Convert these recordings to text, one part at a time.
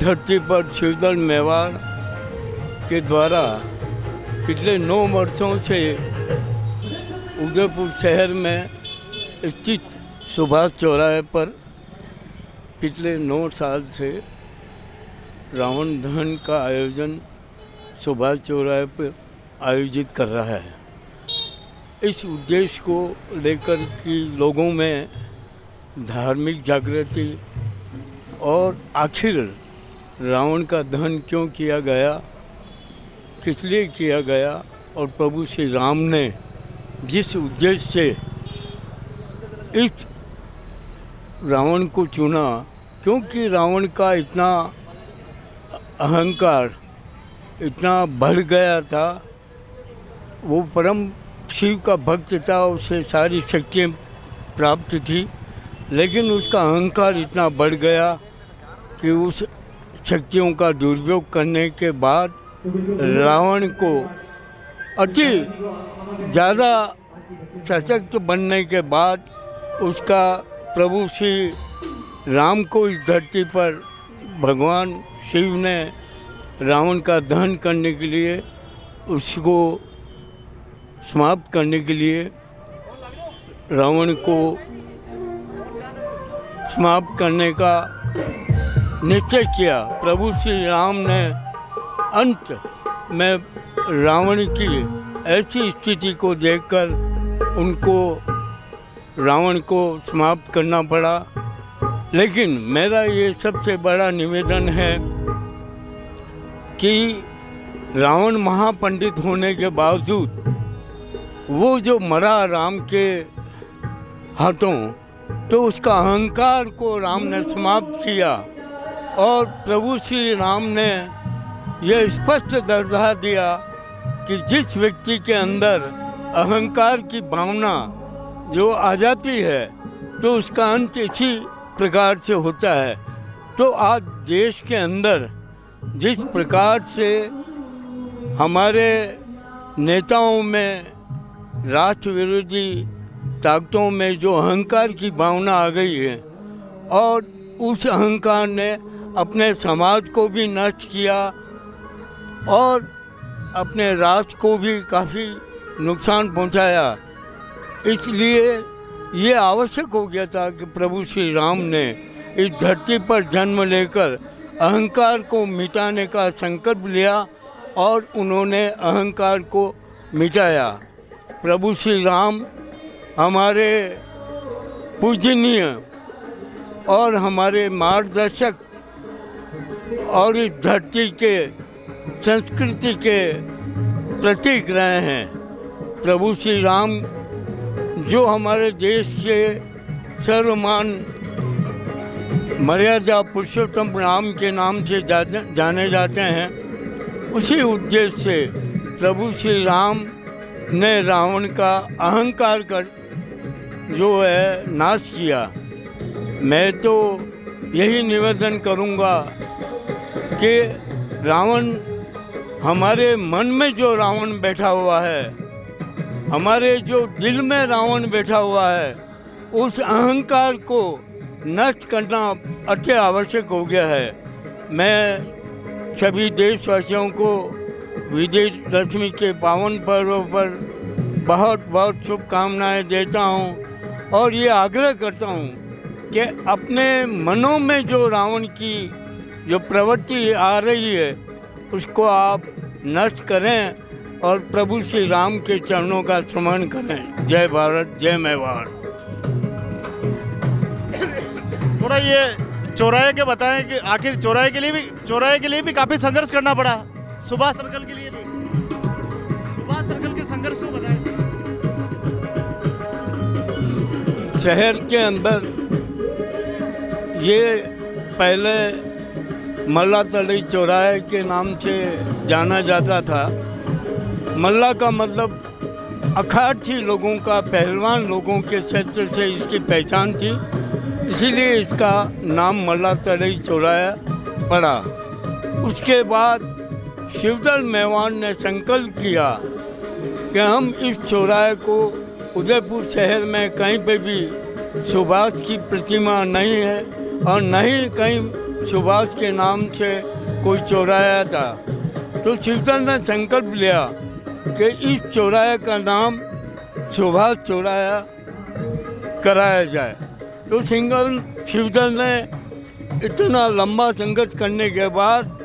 धरती पर शिवदल मेवाड़ के द्वारा पिछले 9 वर्षों से उदयपुर शहर में स्थित सुभाष चौराहे पर पिछले 9 साल से रावण दहन का आयोजन सुभाष चौराहे पर आयोजित कर रहा है। इस उद्देश्य को लेकर कि लोगों में धार्मिक जागृति और आखिर रावण का दहन क्यों किया गया, किस लिए किया गया और प्रभु श्री राम ने जिस उद्देश्य से इस रावण को चुना, क्योंकि रावण का इतना अहंकार इतना बढ़ गया था। वो परम शिव का भक्त था, उसे सारी शक्तियाँ प्राप्त थी, लेकिन उसका अहंकार इतना बढ़ गया कि उस शक्तियों का दुरुपयोग करने के बाद रावण को अति ज़्यादा सशक्त बनने के बाद उसका प्रभु श्री राम को इस धरती पर भगवान शिव ने रावण का दहन करने के लिए, उसको समाप्त करने के लिए, रावण को समाप्त करने का निश्चय किया। प्रभु श्री राम ने अंत में रावण की ऐसी स्थिति को देखकर उनको रावण को समाप्त करना पड़ा। लेकिन मेरा ये सबसे बड़ा निवेदन है कि रावण महापंडित होने के बावजूद वो जो मरा राम के हाथों, तो उसका अहंकार को राम ने समाप्त किया और प्रभु श्री राम ने यह स्पष्ट दर्जा दिया कि जिस व्यक्ति के अंदर अहंकार की भावना जो आ जाती है तो उसका अंत इसी प्रकार से होता है। तो आज देश के अंदर जिस प्रकार से हमारे नेताओं में, राष्ट्र विरोधी ताकतों में जो अहंकार की भावना आ गई है और उस अहंकार ने अपने समाज को भी नष्ट किया और अपने राष्ट्र को भी काफ़ी नुकसान पहुंचाया। इसलिए ये आवश्यक हो गया था कि प्रभु श्री राम ने इस धरती पर जन्म लेकर अहंकार को मिटाने का संकल्प लिया और उन्होंने अहंकार को मिटाया। प्रभु श्री राम हमारे पूजनीय और हमारे मार्गदर्शक और इस धरती के संस्कृति के प्रतीक रहे हैं। प्रभु श्री राम जो हमारे देश के सर्वमान मर्यादा पुरुषोत्तम राम के नाम से जाने जाते हैं, उसी उद्देश्य से प्रभु श्री राम ने रावण का अहंकार कर जो है नाश किया। मैं तो यही निवेदन करूंगा कि रावण, हमारे मन में जो रावण बैठा हुआ है, हमारे जो दिल में रावण बैठा हुआ है, उस अहंकार को नष्ट करना अति आवश्यक हो गया है। मैं सभी देशवासियों को विजयदशमी के पावन पर्व पर बहुत बहुत शुभकामनाएं देता हूं और ये आग्रह करता हूं कि अपने मनों में जो रावण की जो प्रवृत्ति आ रही है उसको आप नष्ट करें और प्रभु श्री राम के चरणों का स्मरण करें। जय भारत, जय मेवाड़। थोड़ा ये चौराहे के बताएं कि आखिर चौराहे के लिए भी काफ़ी संघर्ष करना पड़ा। सुभाष सर्कल के लिए भी, सुभाष सर्कल के संघर्ष को बताएं। शहर के अंदर ये पहले मल्ला तलई चौराहे के नाम से जाना जाता था। मल्ला का मतलब अखाड़ची लोगों का, पहलवान लोगों के क्षेत्र से इसकी पहचान थी, इसीलिए इसका नाम मल्ला तलई चौराहा पड़ा। उसके बाद शिवदल मेवाड़ ने संकल्प किया कि हम इस चौराहे को उदयपुर शहर में कहीं पे भी सुभाष की प्रतिमा नहीं है और न ही कहीं सुभाष के नाम से कोई चौराया था, तो शिवदल ने संकल्प लिया कि इस चौराहे का नाम सुभाष चौराया कराया जाए। तो शिवदल ने इतना लंबा संघर्ष करने के बाद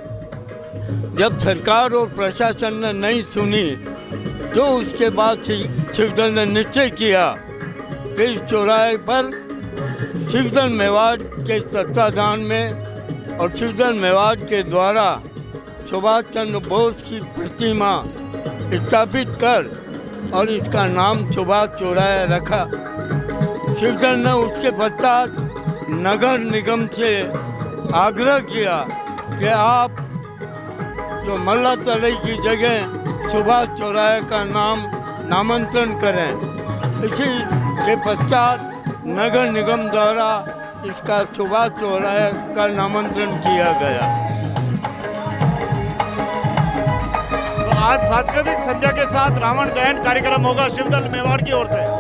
जब सरकार और प्रशासन ने नहीं सुनी, तो उसके बाद शिवदल ने निश्चय किया कि इस चौराहे पर शिवदल मेवाड़ के तत्वाधान में और शिवदल मेवाड़ के द्वारा सुभाष चंद्र बोस की प्रतिमा स्थापित कर और इसका नाम सुभाष चौराहा रखा। शिवदल ने उसके पश्चात नगर निगम से आग्रह किया कि आप जो मल्ला तलई की जगह सुभाष चौराहे का नामंत्रण करें। इसी के पश्चात नगर निगम द्वारा इसका सुभाष चौराहे का नामंत्रण किया गया। तो आज सांस्कृतिक संध्या के साथ रावण दहन कार्यक्रम होगा शिवदल मेवाड़ की ओर से।